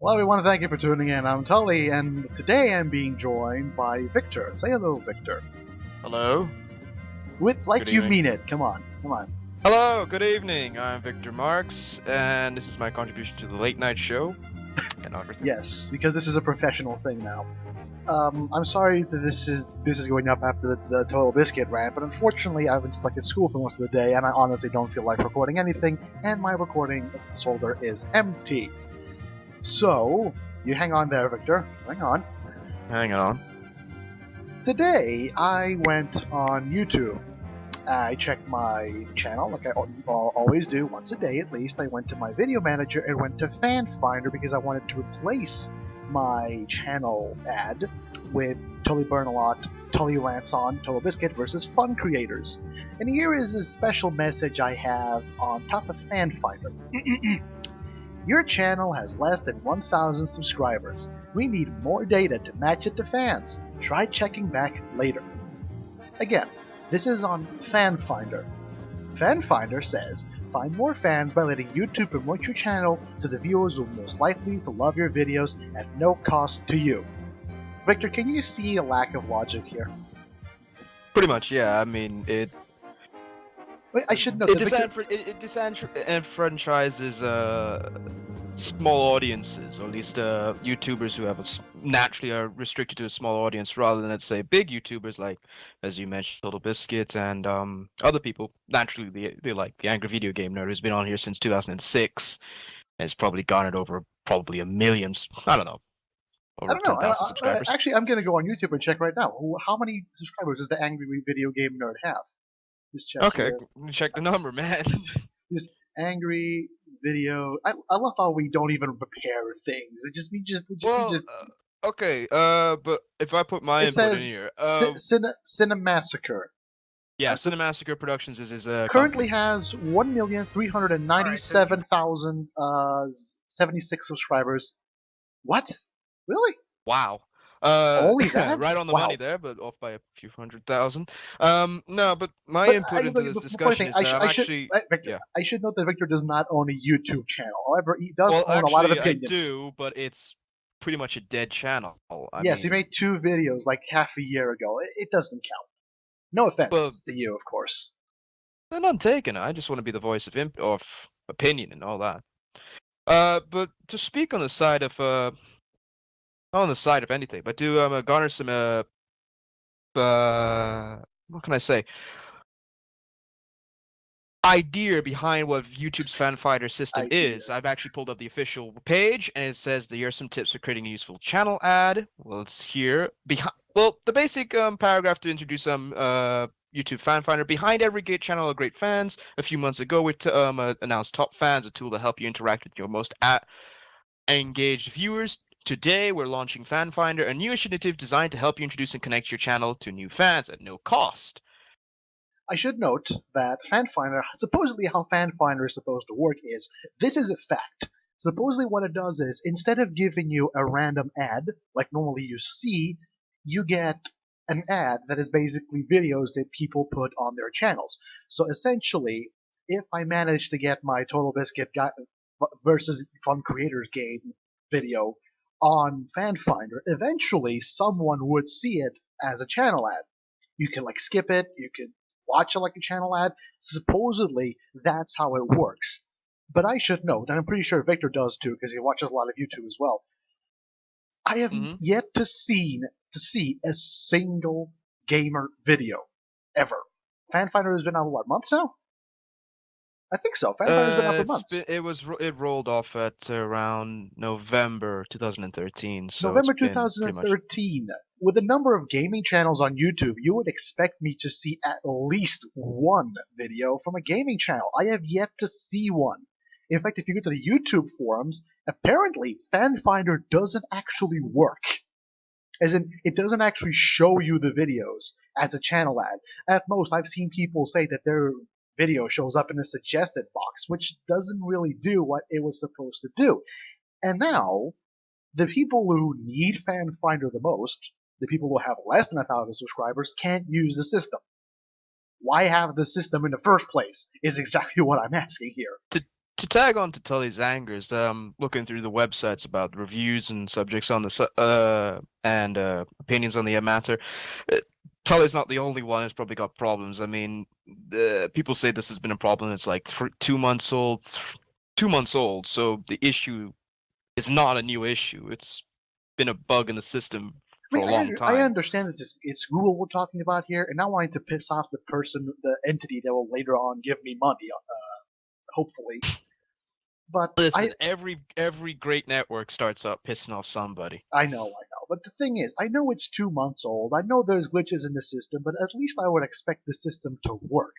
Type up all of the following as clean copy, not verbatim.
Well, everyone, thank you for tuning in. I'm Tully, and today I'm being joined by Victor. Say hello, Victor. Hello. Like Good you evening. mean it. Come on. Hello, good evening. I'm Victor Marx, and this is my contribution to the late night show and everything. Yes, because this is a professional thing now. I'm sorry that this is going up after the Total Biscuit rant, but unfortunately I've been stuck at school for most of the day, and I honestly don't feel like recording anything, and my recording folder is empty. So, you hang on there, Victor. Hang on. Hang on. Today, I went on YouTube. I checked my channel, like I always do, once a day at least. I went to my video manager and went to Fan Finder because I wanted to replace my channel ad with Tully Rant On, Total Biscuit versus Fun Creators. And here is a special message I have on top of Fan Finder. Your channel has less than 1,000 subscribers. We need more data to match it to fans. Try checking back later. Again, this is on Fan Finder. Fan Finder says, find more fans by letting YouTube promote your channel to the viewers who are most likely to love your videos at no cost to you. Victor, can you see a lack of logic here? Pretty much, yeah. I mean, it Wait, I should know it that disenfranchises small audiences, or at least YouTubers who have naturally are restricted to a small audience, rather than, let's say, big YouTubers like, as you mentioned, Total Biscuit and other people. Naturally, they like the Angry Video Game Nerd, who's been on here since 2006, and has probably garnered over a million. I don't know. Over I don't know. 10,000 subscribers. Actually, I'm going to go on YouTube and check right now. How many subscribers does the Angry Video Game Nerd have? Just check. Okay, Here. check the number, man. Just Angry Video. I love how we don't even prepare things. Okay. But if I put my input in here, Cinemassacre. Yeah, Cinemassacre Productions is currently has 1,397,076 subscribers. What? Really? Wow. Only that? Right on the money there, but off by a few 100,000. No, but my input into this discussion is Victor, I should note that Victor does not own a YouTube channel. However, he does own a lot of opinions. I do, but it's pretty much a dead channel. Yes, he made 2 videos like half a year ago. It doesn't count. No offense to you, of course. They're none taken. I just want to be the voice of opinion and all that. But to speak on the side of not on the side of anything, but to garner some what can I say? Idea behind what YouTube's Fan Finder system is. I've actually pulled up the official page, and it says that here are some tips for creating a useful channel ad. Well, it's here the basic paragraph to introduce some YouTube Fan Finder. Behind every great channel are great fans. A few months ago, we announced Top Fans, a tool to help you interact with your most engaged viewers. Today, we're launching Fan Finder, a new initiative designed to help you introduce and connect your channel to new fans at no cost. I should note that supposedly how Fan Finder is supposed to work is, this is a fact. Supposedly what it does is, instead of giving you a random ad, like normally you see, you get an ad that is basically videos that people put on their channels. So essentially, if I manage to get my Total Biscuit versus Fun Creators game video on Fan Finder, eventually someone would see it as a channel ad. You can skip it, you can watch it like a channel ad. Supposedly, that's how it works. But I should note, and I'm pretty sure Victor does too, because he watches a lot of YouTube as well, I have yet to see a single gamer video, ever. Fan Finder has been out, what, months now? I think so. Fan Finder's been out for months. It rolled off at around November 2013. So November 2013. With the number of gaming channels on YouTube, you would expect me to see at least one video from a gaming channel. I have yet to see one. In fact, if you go to the YouTube forums, apparently Fan Finder doesn't actually work. As in, it doesn't actually show you the videos as a channel ad. At most, I've seen people say that their video shows up in a suggested box, which doesn't really do what it was supposed to do. And now, the people who need Fan Finder the most, the people who have less than 1,000 subscribers, can't use the system. Why have the system in the first place is exactly what I'm asking here. To tag on to Tully's angers, looking through the websites about reviews and subjects on the and opinions on the matter, uh, Tully's not the only one who's probably got problems. I mean, people say this has been a problem. It's like 2 months old, 2 months old. So the issue is not a new issue. It's been a bug in the system I for mean, a long I time. understand that it's Google we're talking about here, and not wanting to piss off the person, the entity that will later on give me money, hopefully. But Listen, every great network starts out pissing off somebody. I know. But the thing is, I know it's 2 months old. I know there's glitches in the system, but at least I would expect the system to work.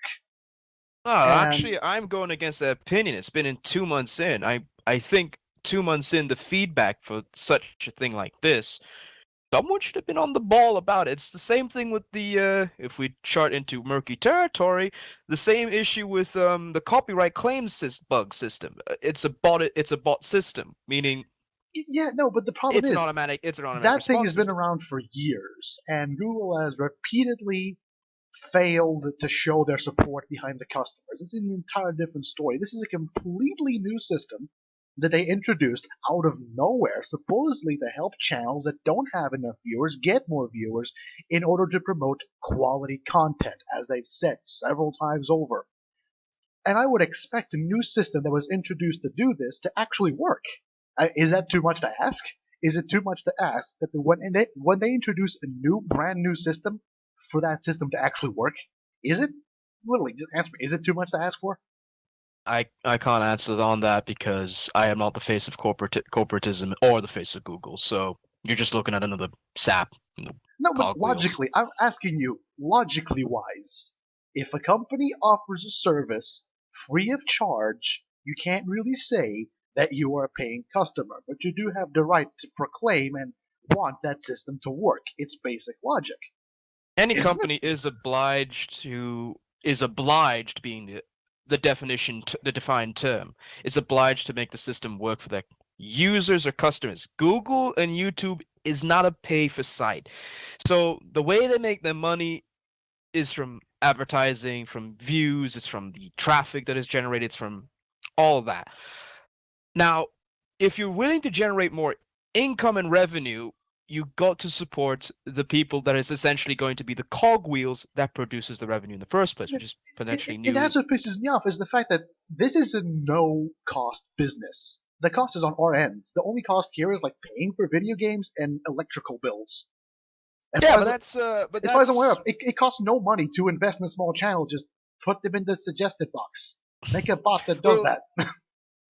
No, And actually, I'm going against that opinion. It's been in 2 months in. I think 2 months in, the feedback for such a thing like this, someone should have been on the ball about it. It's the same thing with the if we chart into murky territory, the same issue with the copyright claims bug system. It's a bot system, meaning yeah, no, but the problem is it's an automatic that thing response has been system. around for years, and Google has repeatedly failed to show their support behind the customers. It's an entirely different story. This is a completely new system that they introduced out of nowhere, supposedly to help channels that don't have enough viewers get more viewers in order to promote quality content, as they've said several times over. And I would expect a new system that was introduced to do this to actually work. Is that too much to ask? Is it too much to ask that when they introduce a brand new system, for that system to actually work? Is it? Literally, just answer me. Is it too much to ask for? I can't answer on that because I am not the face of corporatism or the face of Google. So you're just looking at another sap. No, but Cogwheels. logically, I'm asking you, logically wise, if a company offers a service free of charge, you can't really say that you are a paying customer, but you do have the right to proclaim and want that system to work. It's basic logic, Any isn't it? company is obliged being the definition the defined term is obliged to make the system work for their users or customers. Google and YouTube is not a pay for site. So the way they make their money is from advertising, from views, it's from the traffic that is generated, it's from all of that. Now, if you're willing to generate more income and revenue, you got to support the people that is essentially going to be the cogwheels that produces the revenue in the first place, which is potentially That's new. what pisses me off is the fact that this is a no cost business. The cost is on our ends. The only cost here is like paying for video games and electrical bills. As Yeah, far but as I'm aware of, it costs no money to invest in a small channel. Just put them in the suggested box. Make a bot that does well, that.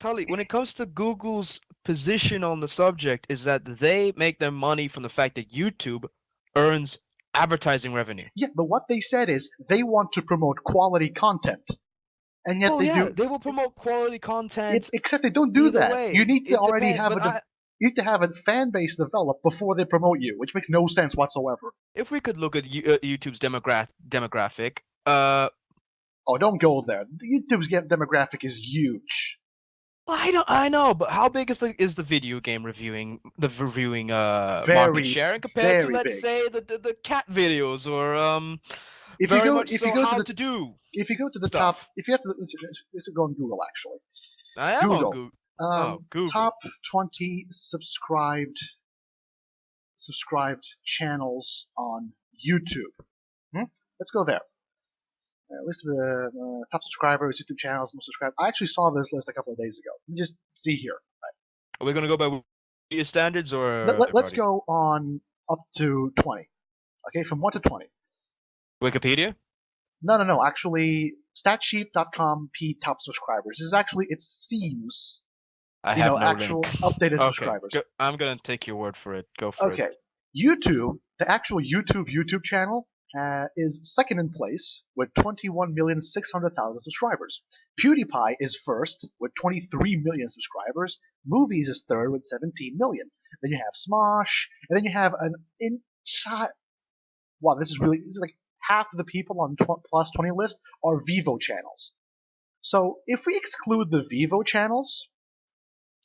Tully, when it comes to Google's position on the subject, is that they make their money from the fact that YouTube earns advertising revenue. Yeah, but what they said is they want to promote quality content, and yet Well, they yeah, do. they will promote quality content Except they don't do either that. You way. need to It already depends, have but you need to have a fan base developed before they promote you, which makes no sense whatsoever. if we could look at YouTube's demographic, Oh, don't go there. YouTube's demographic is huge. I know, but how big is the video game reviewing market Very, share compared to, very let's big. say, the cat videos or If you very go, much if you so go to how the, to do if you go to the top, stuff. if you have to, let's go on Google actually. I am on Google, Google. Oh, Google. top 20 subscribed channels on YouTube. Let's go there. List of the top subscribers, YouTube channels, most subscribed. I actually saw this list a couple of days ago. Let me just see here. Are we gonna go by Wikipedia standards or Let's everybody? go on up to 20. Okay, from 1 to 20. Wikipedia? No. Actually, statsheet.com p top subscribers. This is actually, it seems, I have no actual link. updated Okay, subscribers. I'm gonna take your word for it. Go for it. Okay, YouTube, the actual YouTube channel is second in place with 21,600,000 subscribers. PewDiePie is first with 23 million subscribers. Movies is third with 17 million. Then you have Smosh, and then you have an inside. Wow, this is like half of the people on plus 20 list are Vivo channels. So if we exclude the Vivo channels,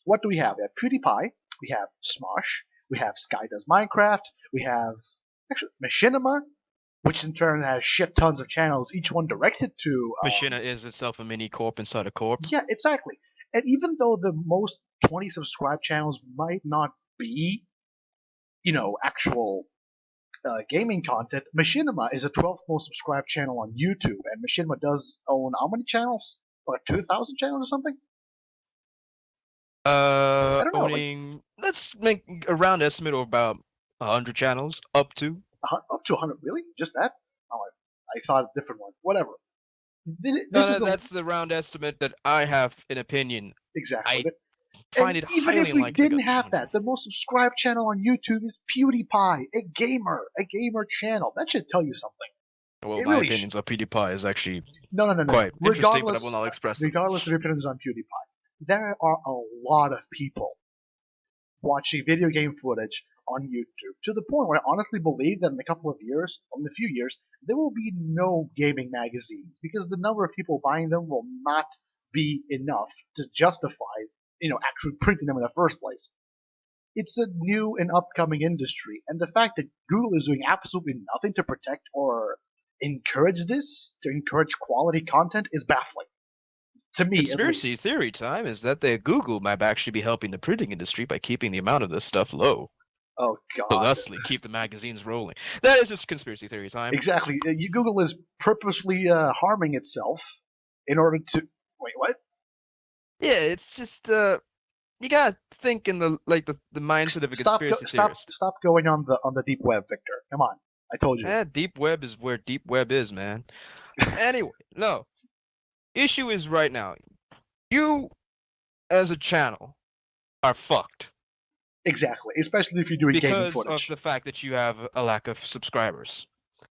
what do we have? We have PewDiePie, we have Smosh, we have Sky Does Minecraft, we have actually Machinima, which in turn has shit tons of channels, each one directed to. Machina is itself a mini corp inside a corp. Yeah, exactly. And even though the most 20 subscribed channels might not be, actual gaming content, Machinima is the 12th most subscribed channel on YouTube, and Machinima does own how many channels? About 2,000 channels or something? I don't know, Owning, let's make a round estimate of about 100 channels, up to. Up to 100, really? Just that? Oh, I thought a different one. Whatever. No, that's the round estimate that I have an opinion. Exactly. Find it even highly if we unlikely didn't to have that, the most subscribed channel on YouTube is PewDiePie, a gamer channel. That should tell you something. Well, my opinions on PewDiePie is actually quite interesting, but I will not express them. Regardless of your opinions on PewDiePie, there are a lot of people watching video game footage on YouTube, to the point where I honestly believe that in a few years, there will be no gaming magazines, because the number of people buying them will not be enough to justify, actually printing them in the first place. It's a new and upcoming industry, and the fact that Google is doing absolutely nothing to protect or encourage quality content is baffling. To me, conspiracy theory time is that the Google might actually be helping the printing industry by keeping the amount of this stuff low. Oh God! So thusly, keep the magazines rolling. That is just conspiracy theory time. Exactly. Google is purposely harming itself in order to. Wait, what? Yeah, it's just you gotta think in the mindset of a conspiracy theorist. Stop going on the deep web, Victor. Come on, I told you. Yeah, deep web is where deep web is, man. Anyway, no. Issue is right now, you as a channel are fucked. Exactly, especially if you're doing gaming footage. Because of the fact that you have a lack of subscribers.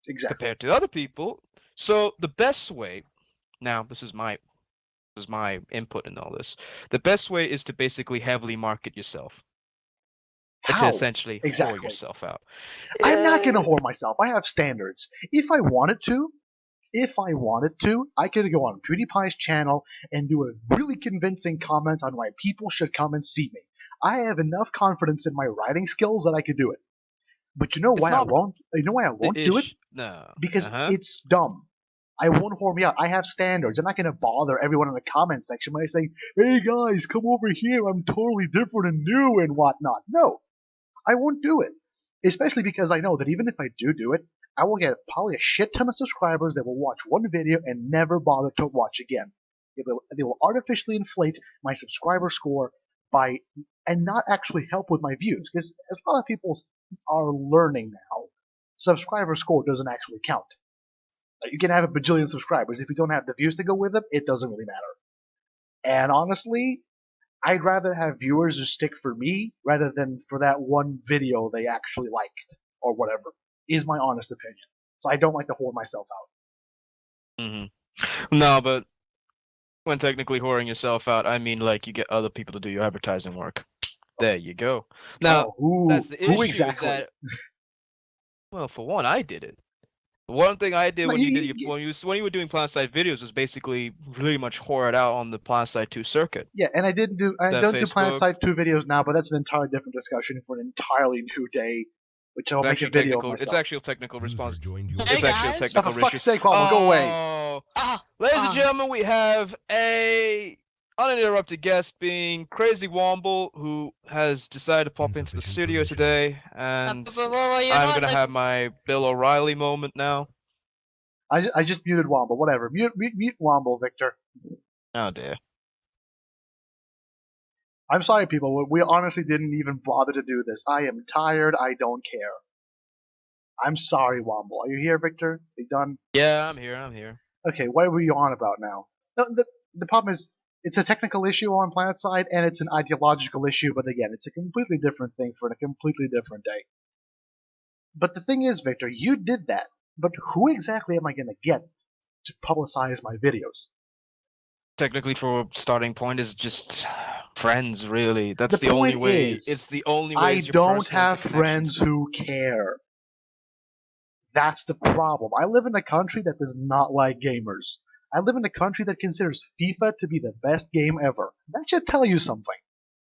Exactly. Compared to other people. So the best way, now this is my input in all this. The best way is to basically heavily market yourself. How? To essentially whore yourself out. I'm not going to whore myself. I have standards. If I wanted to, I could go on PewDiePie's channel and do a really convincing comment on why people should come and see me. I have enough confidence in my writing skills that I could do it. But you know why I won't? You know why I won't do it? No. Because it's dumb. I won't whore me out. I have standards. I'm not going to bother everyone in the comment section by saying, "Hey guys, come over here. I'm totally different and new and whatnot." No, I won't do it. Especially because I know that even if I do it, I will get probably a shit ton of subscribers that will watch one video and never bother to watch again. They will artificially inflate my subscriber score and not actually help with my views. Because as a lot of people are learning now, subscriber score doesn't actually count. You can have a bajillion subscribers. If you don't have the views to go with them, it doesn't really matter. And honestly, I'd rather have viewers who stick for me rather than for that one video they actually liked or whatever, is my honest opinion. So I don't like to whore myself out. Mm-hmm. No, but when technically whoring yourself out, I mean like you get other people to do your advertising work. There you go. Now, that's the issue. Who exactly? Is that, well, for one, I did it. One thing I did when you were doing Plan Side videos was basically really much whore it out on the Plan Side 2 circuit. Yeah, and I don't do Plan Side 2 videos now, but that's an entirely different discussion for an entirely new day, which I'll make a video of myself. It's actually a technical response. It's actually a For technical fuck's sake, Womble, go away. Ladies and gentlemen, we have a uninterrupted guest being Crazy Womble, who has decided to pop into the studio today, and I'm gonna have my Bill O'Reilly moment now. I just muted Womble. Whatever. Mute Womble, Victor. Oh dear. I'm sorry, people. We honestly didn't even bother to do this. I am tired. I don't care. I'm sorry, Womble. Are you here, Victor? Are you done? Yeah, I'm here. Okay, what were you on about now? The problem is, it's a technical issue on PlanetSide, and it's an ideological issue, but again, it's a completely different thing for a completely different day. But the thing is, Victor, you did that, but who exactly am I going to get to publicize my videos? Technically, for a starting point, is just friends, really. That's the only way. It's the only way. I don't have friends who care. That's the problem. I live in a country that does not like gamers. I live in a country that considers FIFA to be the best game ever. That should tell you something.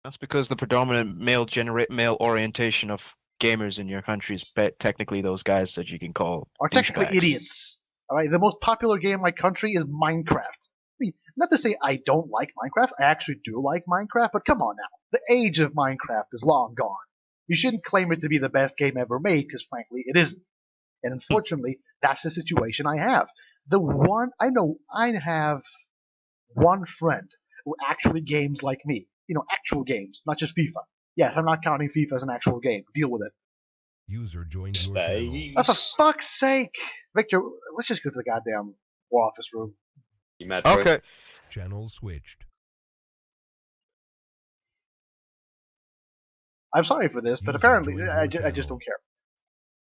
That's because the predominant male orientation of gamers in your country is technically those guys that you can call are technically idiots. All right, the most popular game in my country is Minecraft. I mean, Not to say I don't like Minecraft. I actually do like Minecraft, but come on now. The age of Minecraft is long gone. You shouldn't claim it to be the best game ever made, because frankly, it isn't. And unfortunately, that's the situation I have. I have one friend who actually games like me. Actual games, not just FIFA. Yes, I'm not counting FIFA as an actual game. Deal with it. User joined your channel. Oh, for fuck's sake! Victor, let's just go to the goddamn War Office room. You mad, bro? Okay. Channel switched. I'm sorry for this, but User apparently joined your I just channel. don't care.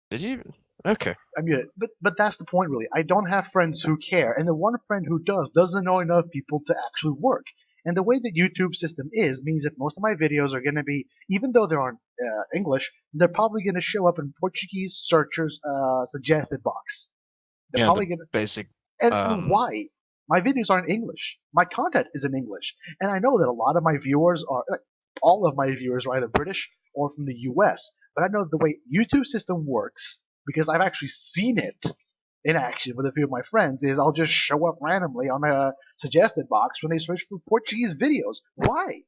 Did you? Okay. I mean, but that's the point, really. I don't have friends who care, and the one friend who doesn't know enough people to actually work. And the way the YouTube system is means that most of my videos are going to be, even though they're on English, they're probably going to show up in Portuguese searchers suggested box. They're Yeah, probably the going to. basic. And why? My videos aren't English. My content is in English, and I know that a lot of my viewers are, all of my viewers are either British or from the U.S. But I know the way YouTube system works, because I've actually seen it in action with a few of my friends, is I'll just show up randomly on a suggested box when they search for Portuguese videos. Why?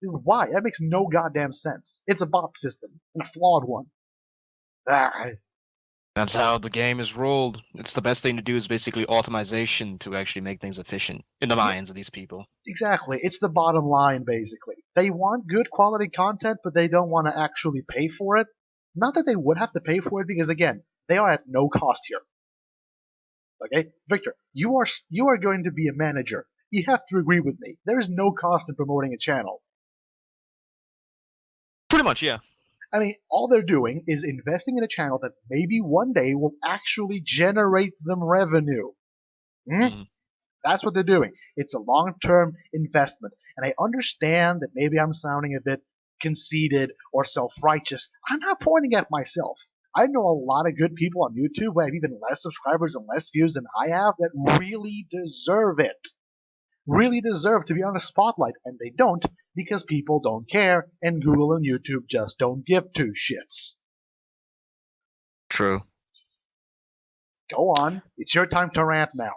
Why? That makes no goddamn sense. It's a bot system, and a flawed one. That's how the game is rolled. It's the best thing to do is basically automation to actually make things efficient in the minds of these people. Exactly. It's the bottom line, basically. They want good quality content, but they don't want to actually pay for it. Not that they would have to pay for it, because again, they are at no cost here. Okay? Victor, you are going to be a manager. You have to agree with me. There is no cost in promoting a channel. Pretty much, yeah. I mean, all they're doing is investing in a channel that maybe one day will actually generate them revenue. That's what they're doing. It's a long-term investment. And I understand that maybe I'm sounding a bit conceited or self-righteous. I'm not pointing at myself. I know a lot of good people on YouTube who have even less subscribers and less views than I have that really deserve it. Really deserve to be on the spotlight, and they don't, because people don't care, and Google and YouTube just don't give two shits. True. Go on. It's your time to rant now.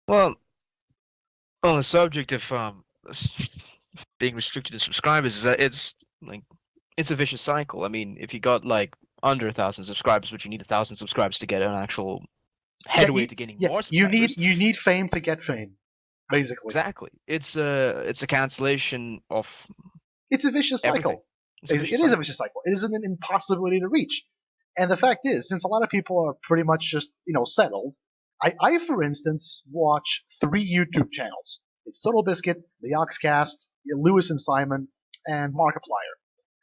Well, on the subject of being restricted to subscribers, is that it's a vicious cycle. I mean, if you got like under 1,000 subscribers, but you need 1,000 subscribers to get an actual headway to getting more subscribers. You need fame to get fame, basically. Exactly. It's a cancellation of. It's a vicious cycle. It is a vicious cycle. It isn't an impossibility to reach. And the fact is, since a lot of people are pretty much just settled, I for instance watch 3 YouTube channels. It's Total Biscuit, the Oxcast, Lewis and Simon, and Markiplier.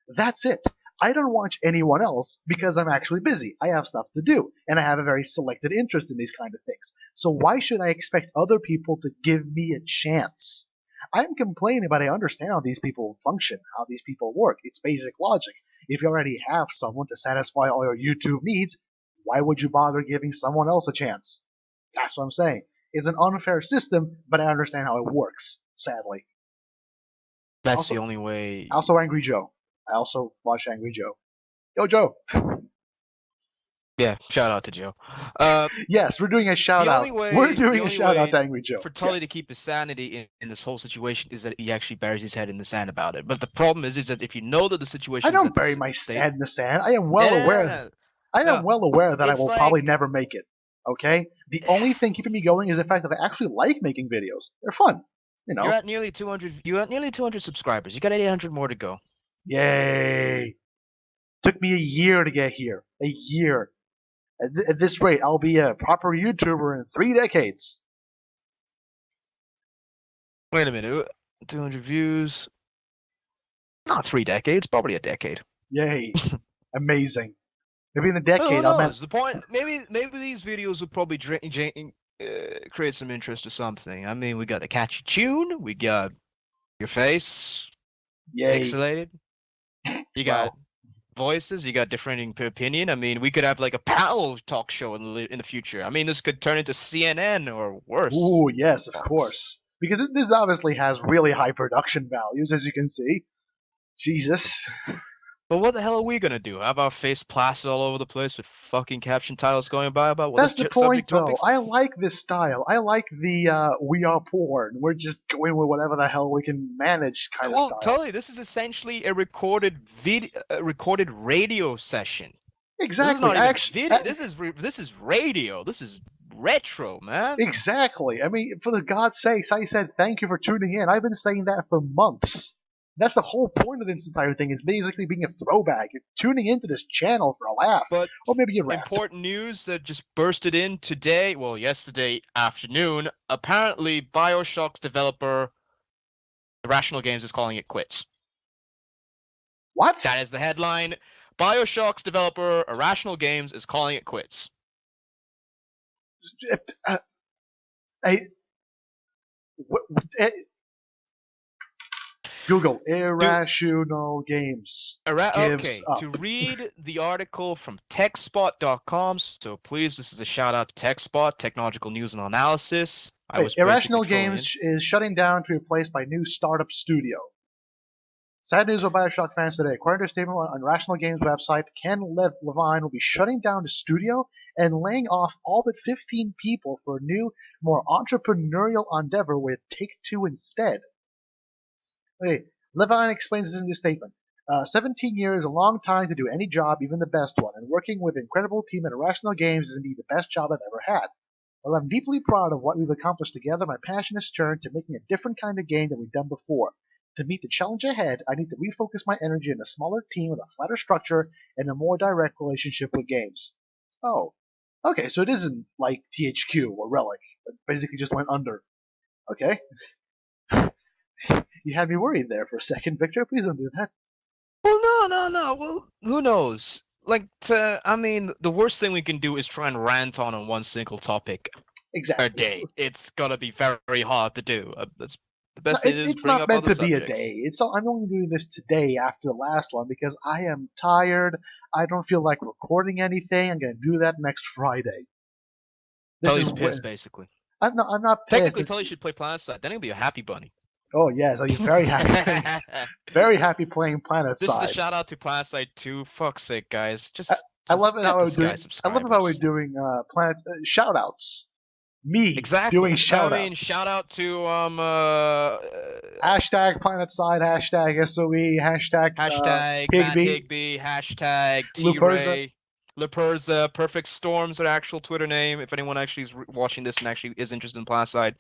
That's it. I don't watch anyone else because I'm actually busy. I have stuff to do, and I have a very selected interest in these kind of things. So why should I expect other people to give me a chance? I'm complaining, but I understand how these people function, how these people work. It's basic logic. If you already have someone to satisfy all your YouTube needs, why would you bother giving someone else a chance? That's what I'm saying. It's an unfair system, but I understand how it works, sadly. That's Also, the only way. Also, Angry Joe. I also watch Angry Joe. Yo, Joe. Yeah, shout out to Joe. Yes, we're doing a shout out. We're doing a shout out to Angry Joe. For Tully Yes. to keep his sanity in this whole situation is that he actually buries his head in the sand about it. But the problem is that if you know that the situation, I don't bury my head in the sand. I am well aware. I am well aware that I will probably never make it. Okay. The only thing keeping me going is the fact that I actually like making videos. They're fun. You're at nearly 200. You're at nearly 200 subscribers. You got 800 more to go. Yay! Took me a year to get here. A year. At this rate, I'll be a proper YouTuber in 3 decades. Wait a minute. 200 views. Not 3 decades. Probably a decade. Yay! Amazing. Maybe in a decade, I'll manage. The point. Maybe these videos will probably create some interest or something. I mean, we got the catchy tune. We got your face. Yay! Pixelated. You got voices. You got differing opinion. I mean, we could have like a panel talk show in the future. I mean, this could turn into CNN or worse. Ooh, yes, of course. Because this obviously has really high production values, as you can see. Jesus. But what the hell are we gonna do? How about face plastered all over the place with fucking caption titles going by about what That's the this point, subject though. topics? I like this style. I like the we are porn. We're just going with whatever the hell we can manage kind of Well, style. totally. This is essentially a recorded recorded radio session. Exactly. This is not even Actually, video. This is radio. This is retro, man. exactly. I mean, for the God's sakes, I said thank you for tuning in. I've been saying that for months. That's the whole point of this entire thing. Is basically being a throwback. You're tuning into this channel for a laugh, But or maybe a rant. important news that just bursted in today. Well, yesterday afternoon. Apparently, BioShock's developer, Irrational Games, is calling it quits. What? That is the headline. BioShock's developer, Irrational Games, is calling it quits. Google irrational games. Gives up. To read the article from techspot.com, so please, this is a shout out to TechSpot, Technological News and Analysis. Irrational Games is shutting down to be replaced by new startup studio. Sad news for Bioshock fans today. According to a statement on Irrational Games website, Ken Levine will be shutting down the studio and laying off all but 15 people for a new, more entrepreneurial endeavor with Take-Two instead. Okay, Levine explains this in this statement. 17 years is a long time to do any job, even the best one, and working with an incredible team at Irrational Games is indeed the best job I've ever had. While I'm deeply proud of what we've accomplished together, my passion has turned to making a different kind of game than we've done before. To meet the challenge ahead, I need to refocus my energy on a smaller team with a flatter structure and a more direct relationship with games. Oh, okay, so it isn't like THQ or Relic that basically just went under. Okay. You had me worried there for a second, Victor. Please don't do that. Well, no. Well, who knows? Like, I mean, the worst thing we can do is try and rant on one single topic Exactly. a day. It's gonna be very hard to do. That's the best No, thing is it's bring not up meant other to be a subjects. day. I'm only doing this today after the last one because I am tired. I don't feel like recording anything. I'm going to do that next Friday. Tully's pissed, basically. I'm not pissed. Technically, Tully should play PlanetSide. Then he'll be a happy bunny. Oh yes, I'll be very happy. Very happy playing PlanetSide. This is a shout out to PlanetSide 2. Fuck's sake, guys. I love it how we're doing. I love how we're subscribers. doing Planet shout outs. Me Exactly. doing shout outs. I mean, shout out to hashtag PlanetSide, hashtag SOE, hashtag Matt Higby, hashtag T-Ray, Leperza, Perfect Storms, their actual Twitter name. If anyone actually is watching this and actually is interested in PlanetSide.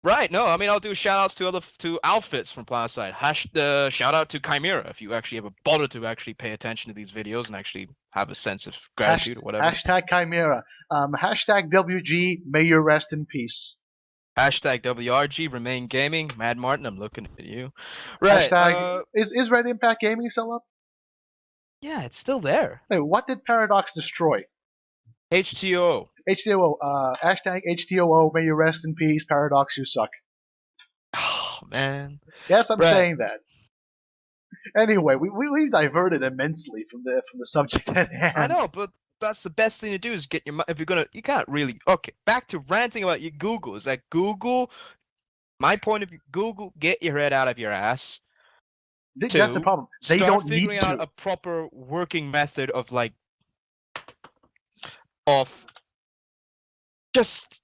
Right, no, I mean, I'll do shout-outs to outfits from PlanetSide. Shout out to Chimera, if you actually ever bother to actually pay attention to these videos and actually have a sense of gratitude or whatever. Hashtag Chimera. Hashtag WG, may you rest in peace. Hashtag WRG, remain gaming. Mad Martin, I'm looking at you. Right. Hashtag, is Red Impact Gaming still up? Yeah, it's still there. Hey, what did Paradox destroy? HTO. HTOO. Hashtag HTOO, may you rest in peace. Paradox, you suck. Oh, man. Yes, I'm saying that. Anyway, we've diverted immensely from the subject at hand. I know, but that's the best thing to do is get your... If you're gonna... You can't really... Okay, back to ranting about your Google. Is that Google... My point of view, Google, get your head out of your ass. That's the problem. They don't need to. Start figuring out a proper working method of just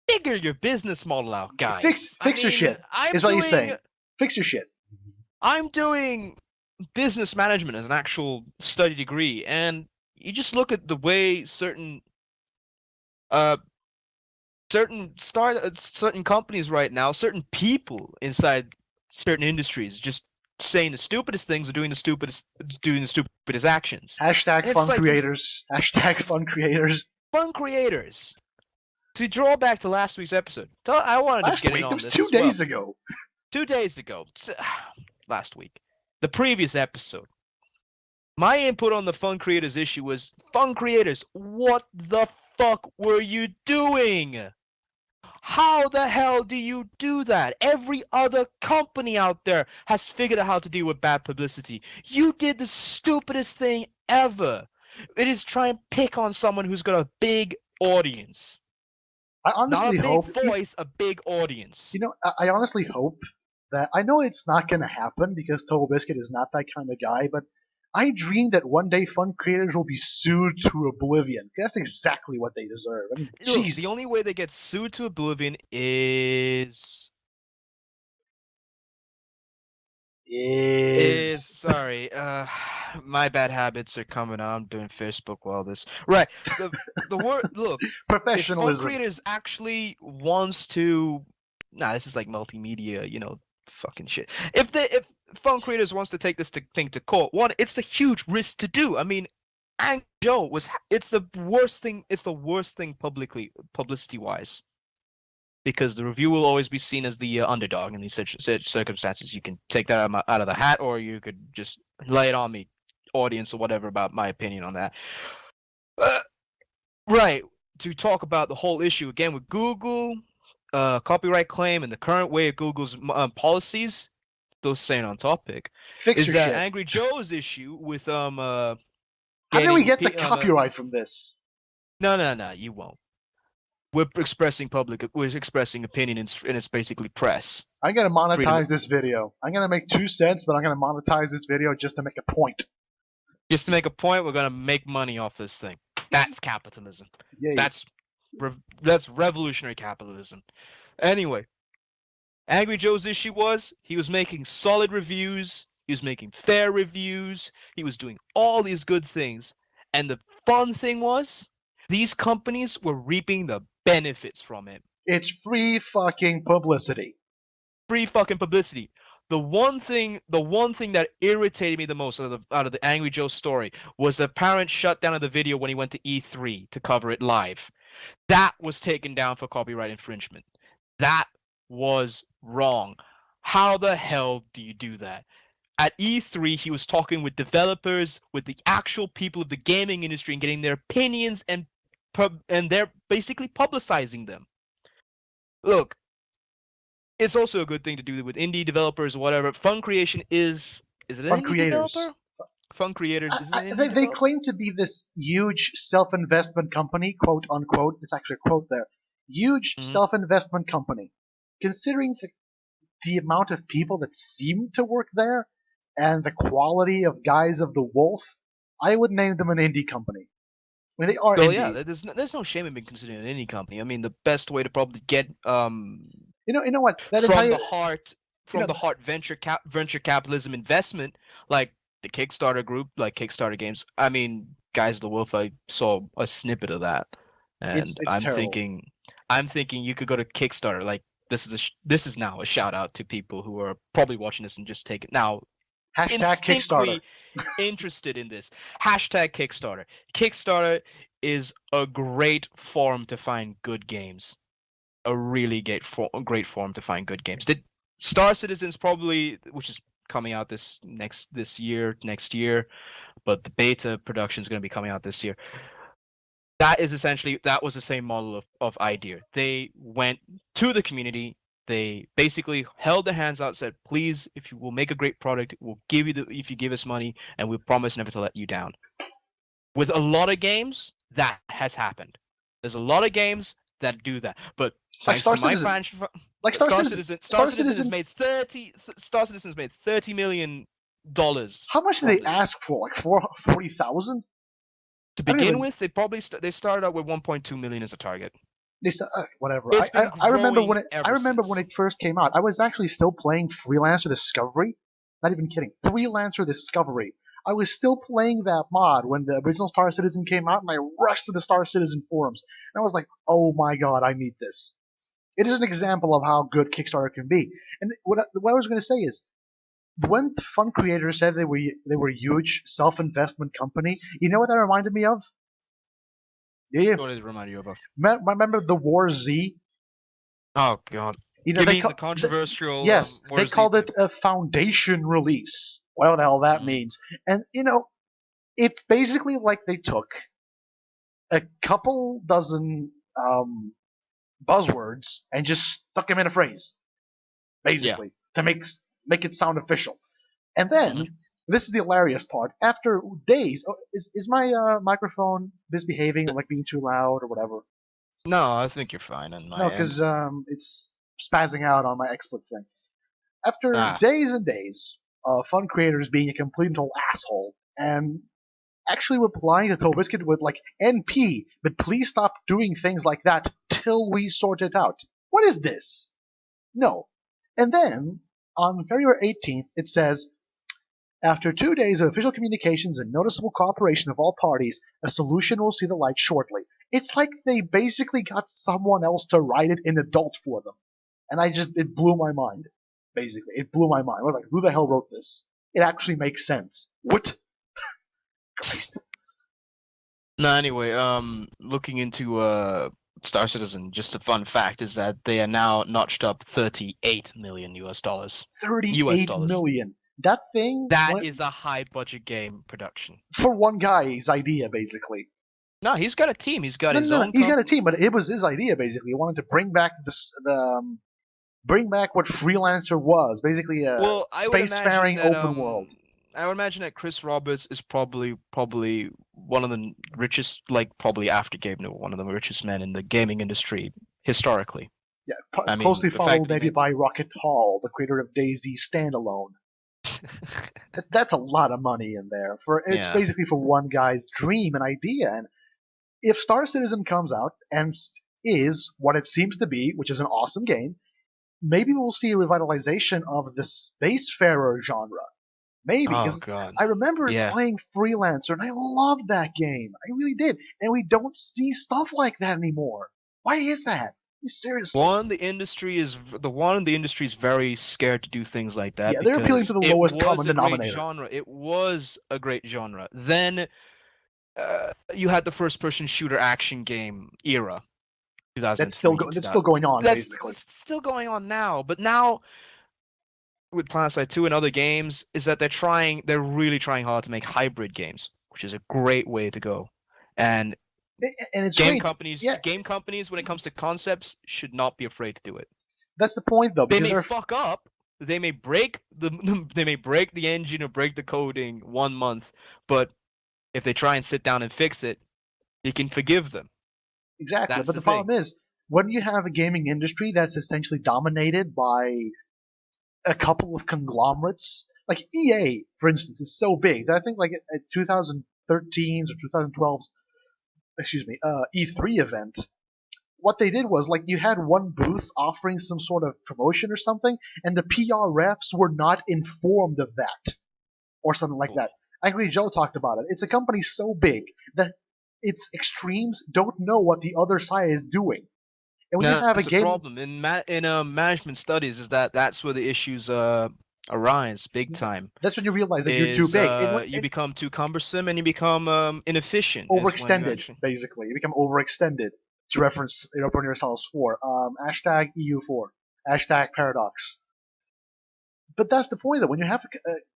figure your business model out, guys. Fix your shit. Is what he's saying. Fix your shit. I'm doing business management as an actual study degree, and you just look at the way certain companies right now, certain people inside certain industries, just saying the stupidest things or doing the stupidest actions. Hashtag fun creators. Hashtag fun creators. Fun creators. To draw back to last week's episode, I wanted to get in on this. 2 days ago. 2 days ago. Last week. The previous episode. My input on the fun creators issue was, fun creators, what the fuck were you doing? How the hell do you do that? Every other company out there has figured out how to deal with bad publicity. You did the stupidest thing ever. It is try and pick on someone who's got a big audience. I honestly hope... Not a big voice, a big audience. You know, I honestly hope that I know it's not going to happen because Total Biscuit is not that kind of guy, but I dream that one day fun creators will be sued to oblivion. That's exactly what they deserve. I mean, Look, Jesus. the only way they get sued to oblivion is sorry, my bad habits are coming out. I'm doing Facebook while this. Right. The word look, if fun professionalism. creators actually wants to this is like multimedia, fucking shit. If fun creators wants to take this thing to court, one, it's a huge risk to do. I mean, Angry Joe it's the worst thing publicity wise. Because the review will always be seen as the underdog in these circumstances. You can take that out of the hat, or you could just lay it on me, audience or whatever, about my opinion on that. Right. To talk about the whole issue again with Google, copyright claim, and the current way of Google's policies, those staying on topic, Fix is your that shit. Angry Joe's issue with How do we get the copyright from this? No, you won't. We're expressing opinion, and it's basically press. I'm gonna monetize this video. I'm gonna make 2 cents, but I'm gonna monetize this video just to make a point. Just to make a point, we're gonna make money off this thing. That's capitalism. Yay. That's revolutionary capitalism. Anyway, Angry Joe's issue was he was making solid reviews, he was making fair reviews, he was doing all these good things, and the fun thing was these companies were reaping the benefits from it. It's free fucking publicity. Free fucking publicity. The one thing that irritated me the most out of the Angry Joe story was the apparent shutdown of the video when he went to E3 to cover it live. That was taken down for copyright infringement. That was wrong. How the hell do you do that? At E3, he was talking with developers, with the actual people of the gaming industry, and getting their opinions, and they're basically publicizing them. Look, it's also a good thing to do with indie developers or whatever. Fun Creation is it an indie developer? Fun Creators. Is it an they claim to be this huge self-investment company, quote unquote. It's actually a quote there. Huge self-investment company. Considering the amount of people that seem to work there and the quality of Guys of the Wolf, I would name them an indie company. I mean, they are indie. Yeah, there's no shame in being considered an indie company. I mean, the best way to probably get you know what? That from the heart venture capitalism investment, like the Kickstarter group, like Kickstarter games. I mean, Guys of the Wolf, I saw a snippet of that, and it's I'm thinking you could go to Kickstarter. Like this is now a shout out to people who are probably watching this and just take it now. Hashtag Kickstarter. Interested in this. Hashtag Kickstarter. Kickstarter is a great forum to find good games. A really great forum to find good games. Did Star Citizen's probably, which is coming out next year, but the beta production is going to be coming out this year. That was the same model of idea. They went to the community. They basically held their hands out, said, "Please, if you will make a great product, we'll give you if you give us money, and we promise never to let you down." With a lot of games, that has happened. There's a lot of games that do that, but thanks to my franchise, Star Citizen has made $30 million. How much did they ask for? Like 40,000? To begin with, they started out with 1.2 million as a target. They said, whatever. I remember when it first came out. I was actually still playing Freelancer Discovery. Not even kidding. Freelancer Discovery. I was still playing that mod when the original Star Citizen came out, and I rushed to the Star Citizen forums. And I was like, oh my god, I need this. It is an example of how good Kickstarter can be. And what I was going to say is, when Fun Creators said they were a huge self-investment company, you know what that reminded me of? Yeah. What did it remind you of? Remember the War Z? Oh god. You know, the controversial. Yes, they called it a foundation release. Whatever the hell that means. And it's basically like they took a couple dozen buzzwords and just stuck them in a phrase, basically, to make it sound official. And then this is the hilarious part. After days, is my microphone misbehaving, or like being too loud or whatever? No, I think you're fine. No, because it's spazzing out on my XSplit thing. After days and days of fun creators being a complete and total asshole and actually replying to Tobiscuit with like NP, but please stop doing things like that till we sort it out. What is this? No. And then on February 18th, it says, after 2 days of official communications and noticeable cooperation of all parties, a solution will see the light shortly. It's like they basically got someone else to write it in adult for them. And it blew my mind. Basically, it blew my mind. I was like, who the hell wrote this? It actually makes sense. What? Christ. No, anyway, looking into Star Citizen, just a fun fact is that they are now notched up $38 million US dollars. 38 million. That thing. That is a high budget game production. For one guy's idea, basically. No, he's got a team. He's got his own. He's got a team, but it was his idea basically. He wanted to bring back bring back what Freelancer was, basically a spacefaring open world. I would imagine that Chris Roberts is probably one of the richest, like probably after Gabe Newell, one of the richest men in the gaming industry historically. Yeah, closely followed maybe by Rocket Hall, the creator of DayZ Standalone. That's a lot of money in there. It's basically for one guy's dream and idea. And if Star Citizen comes out and is what it seems to be, which is an awesome game, maybe we'll see a revitalization of the spacefarer genre. Maybe. Oh, God. I remember playing Freelancer, and I loved that game. I really did. And we don't see stuff like that anymore. Why is that? Seriously. The industry is very scared to do things like that. Yeah, they're appealing to the lowest common denominator. It was a great genre. Then you had the first-person shooter action game era. That's still going on, basically. It's still going on now, but now with PlanetSide 2 and other games is that they're really trying hard to make hybrid games, which is a great way to go. And it's game companies, when it comes to concepts, should not be afraid to do it. That's the point, though. They may fuck up. They may break the engine or break the coding 1 month, but if they try and sit down and fix it, you can forgive them. Exactly. But the problem is, when you have a gaming industry that's essentially dominated by a couple of conglomerates, like EA, for instance, is so big that I think like at 2013's or 2012's E3 event, what they did was like you had one booth offering some sort of promotion or something, and the PR reps were not informed of that or something like that. Angry Joe talked about it. It's a company so big that its extremes don't know what the other side is doing. And when you have a game, the problem in management studies is that's where the issues arise big time. That's when you realize that you're too big. You become too cumbersome and you become inefficient. Overextended, basically. You become overextended. To reference Point Yourselves 4. Hashtag EU4. Hashtag Paradox. But that's the point, though. When you have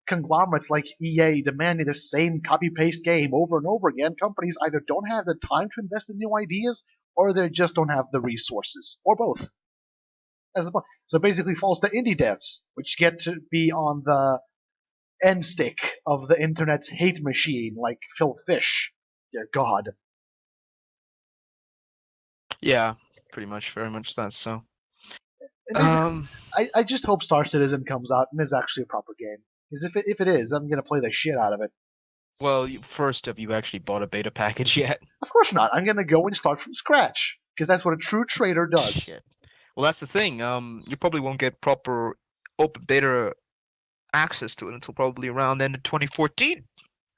conglomerates like EA demanding the same copy-paste game over and over again, companies either don't have the time to invest in new ideas, or they just don't have the resources, or both. That's the point. So it basically falls to indie devs, which get to be on the end stick of the internet's hate machine, like Phil Fish. Dear God. Yeah, pretty much, very much that. So. I just hope Star Citizen comes out and is actually a proper game. Because if it is, I'm going to play the shit out of it. Well, first, have you actually bought a beta package yet? Of course not. I'm going to go and start from scratch. Because that's what a true trader does. Shit. Well, that's the thing. You probably won't get proper open beta access to it until probably around end of 2014.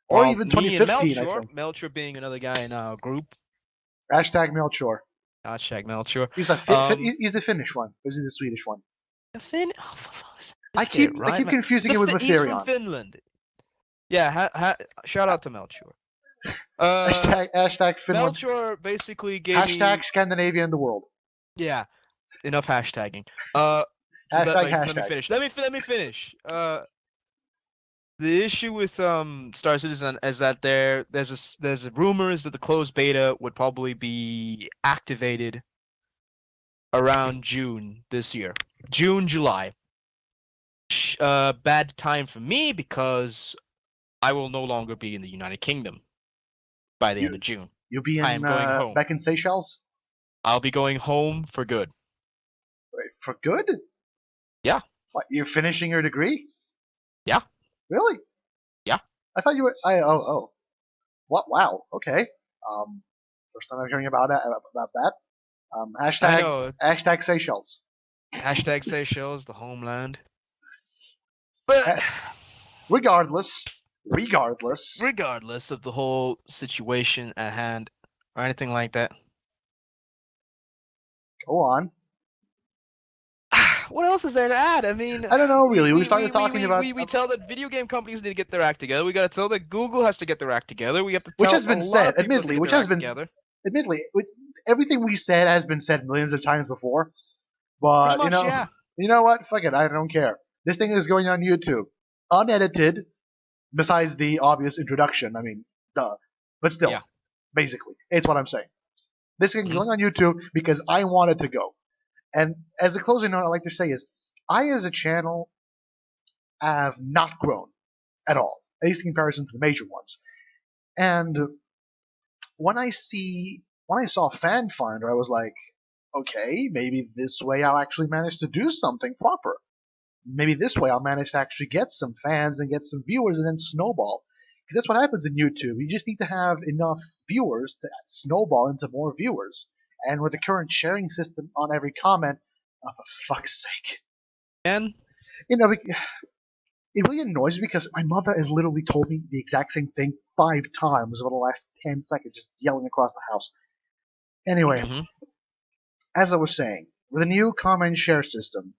Or even 2015, I think. Melchor being another guy in our group. Hashtag Melchor. Hashtag Melchor. He's the Finnish one. Or is he the Swedish one? The Finn? Oh, for fuck's I keep confusing him with Mysterion. He's from Finland. Yeah, shout out to Melchor. Hashtag Finland. Melchor basically gave hashtag Scandinavia in the world. Yeah, enough hashtagging. Hashtag. Let me finish. The issue with Star Citizen is that there's rumors that the closed beta would probably be activated around June this year. June, July. Bad time for me because I will no longer be in the United Kingdom by the end of June. You'll be going home. Back in Seychelles? I'll be going home for good. Wait, for good? Yeah. What? You're finishing your degree? Yeah. Really? Yeah. I thought you were. Oh. What? Wow. Okay. First time I'm hearing about that. I know. Hashtag Seychelles. Hashtag Seychelles, the homeland. But Regardless regardless of the whole situation at hand or anything like that, go on. what else is there to add? I mean, I don't know, really. We started talking about... We tell that video game companies need to get their act together. We got to tell that Google has to get their act together. We have to tell which has been said, admittedly, admittedly, everything we said has been said millions of times before. But, Pretty much, you know what? Fuck it. I don't care. This thing is going on YouTube. Unedited, besides the obvious introduction. I mean, duh. But still, basically, it's what I'm saying. This thing is going on YouTube because I want it to go. And as a closing note, I'd like to say is, I as a channel have not grown at all, at least in comparison to the major ones. And when I saw Fan Finder, I was like, okay, maybe this way I'll actually manage to do something proper. Maybe this way I'll manage to actually get some fans and get some viewers and then snowball. Because that's what happens in YouTube. You just need to have enough viewers to snowball into more viewers. And with the current sharing system on every comment, oh, for fuck's sake. And it really annoys me because my mother has literally told me the exact same thing 5 times over the last 10 seconds, just yelling across the house. Anyway, as I was saying, with a new comment share system,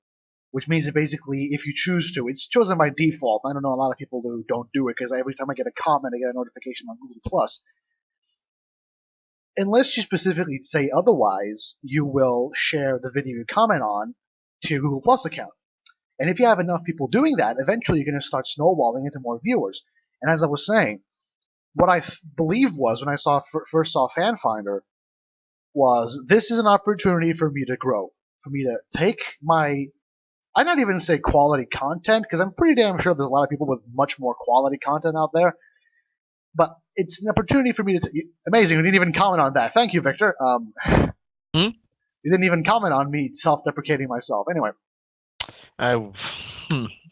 which means that basically if you choose to, it's chosen by default. I don't know a lot of people who don't do it because every time I get a comment, I get a notification on Google+. Unless you specifically say otherwise, you will share the video you comment on to your Google Plus account. And if you have enough people doing that, eventually you're going to start snowballing into more viewers. And as I was saying, what I believe was when I first saw Fan Finder was this is an opportunity for me to grow, for me to take my, I'd not even say quality content, because I'm pretty damn sure there's a lot of people with much more quality content out there. But it's an opportunity for me to... Amazing, we didn't even comment on that. Thank you, Victor. You didn't even comment on me self-deprecating myself. Anyway.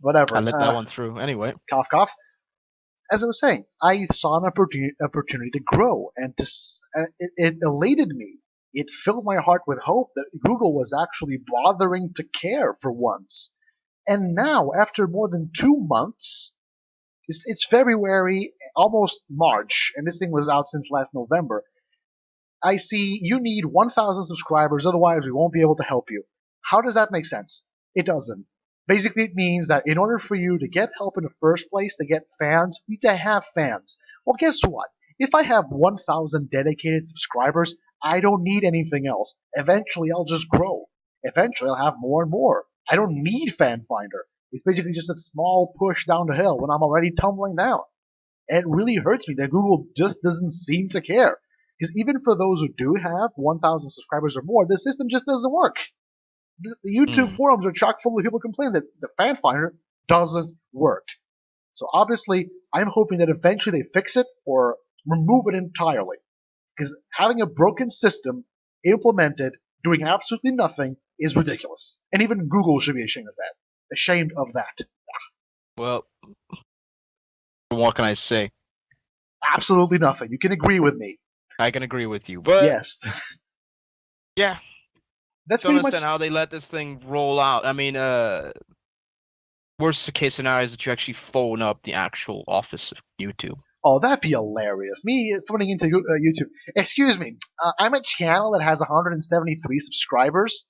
Whatever. I let that one through. Anyway. Cough, cough. As I was saying, I saw an opportunity to grow, and it elated me. It filled my heart with hope that Google was actually bothering to care for once. And now, after more than 2 months... It's February, almost March, and this thing was out since last November. I see you need 1,000 subscribers, otherwise we won't be able to help you. How does that make sense? It doesn't. Basically, it means that in order for you to get help in the first place, to get fans, you need to have fans. Well, guess what? If I have 1,000 dedicated subscribers, I don't need anything else. Eventually, I'll just grow. Eventually, I'll have more and more. I don't need Fan Finder. It's basically just a small push down the hill when I'm already tumbling down. And it really hurts me that Google just doesn't seem to care. Because even for those who do have 1,000 subscribers or more, the system just doesn't work. The YouTube forums are chock full of people complaining that the Fan Finder doesn't work. So obviously, I'm hoping that eventually they fix it or remove it entirely. Because having a broken system implemented, doing absolutely nothing, is ridiculous. And even Google should be ashamed of that. Ashamed of that. Well, what can I say? Absolutely nothing. You can agree with me. I can agree with you, but yes, yeah, that's don't pretty understand much how they let this thing roll out. I mean, worst case scenario is that you actually phone up the actual office of YouTube. Oh, that'd be hilarious. Me phoning into YouTube. Excuse me, I'm a channel that has 173 subscribers.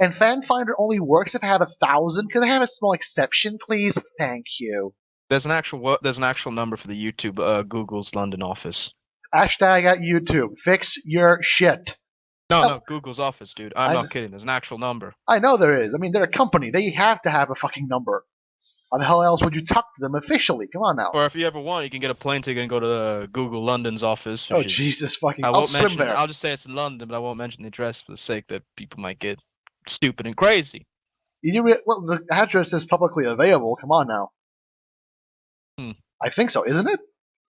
And Fan Finder only works if I have 1,000. Could I have a small exception, please? Thank you. There's an actual number for the YouTube Google's London office. Hashtag at YouTube. Fix your shit. No, Google's office, dude. I'm not kidding. There's an actual number. I know there is. I mean, they're a company. They have to have a fucking number. How the hell else would you talk to them officially? Come on now. Or if you ever want, you can get a plane ticket and go to Google London's office. Oh, Jesus fucking... I'll swim there. I'll just say it's in London, but I won't mention the address for the sake that people might get stupid and crazy. Well, the address is publicly available. Come on now. I think so, isn't it?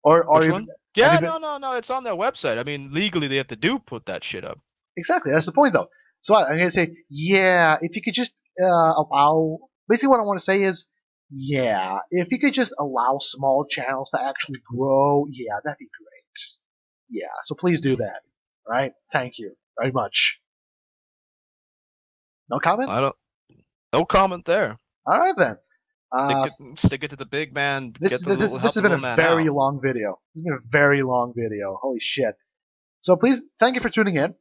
Which one? Yeah, no. It's on their website. I mean, legally, they have to put that shit up. Exactly. That's the point, though. So I'm going to say, yeah, if you could just allow basically what I want to say is, yeah, if you could just allow small channels to actually grow, yeah, that'd be great. Yeah, so please do that. Right? Thank you very much. No comment? No comment there. All right then. Stick it to the big man. This Help has the been a little man very out. long video. This has been a very long video. Holy shit. So please, thank you for tuning in.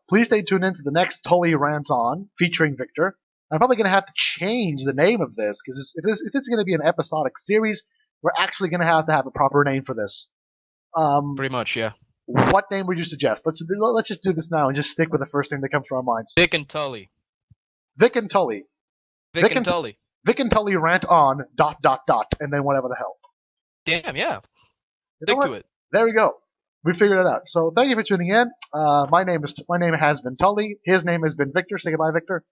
Please stay tuned in to the next Tully Rant On featuring Victor. I'm probably going to have to change the name of this because if this is going to be an episodic series, we're actually going to have a proper name for this. Pretty much, yeah. What name would you suggest? Let's just do this now and just stick with the first thing that comes to our minds. Vick and Tully. Vick and Tully. Vick and Tully. Vick and Tully Rant On ... and then whatever the hell. Damn, yeah. You know Stick to it. There we go. We figured it out. So thank you for tuning in. My name has been Tully. His name has been Victor. Say goodbye, Victor.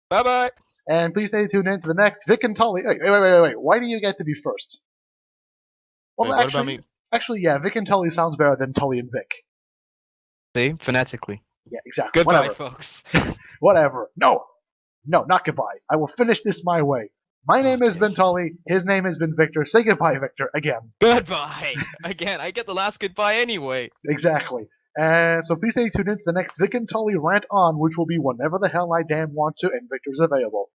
Bye bye. And please stay tuned in to the next Vick and Tully. Wait. Why do you get to be first? Well, Wait, what about me? Actually, yeah, Vick and Tully sounds better than Tully and Vic. See, phonetically. Yeah, exactly. Goodbye, Whatever. folks. Whatever. No, not goodbye. I will finish this my way. My name has been Tully. His name has been Victor. Say goodbye, Victor, again. Goodbye. Again, I get the last goodbye anyway. Exactly. And so please stay tuned in to the next Vick and Tully Rant On, which will be whenever the hell I damn want to, and Victor's available.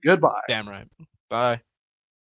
Goodbye. Damn right. Bye.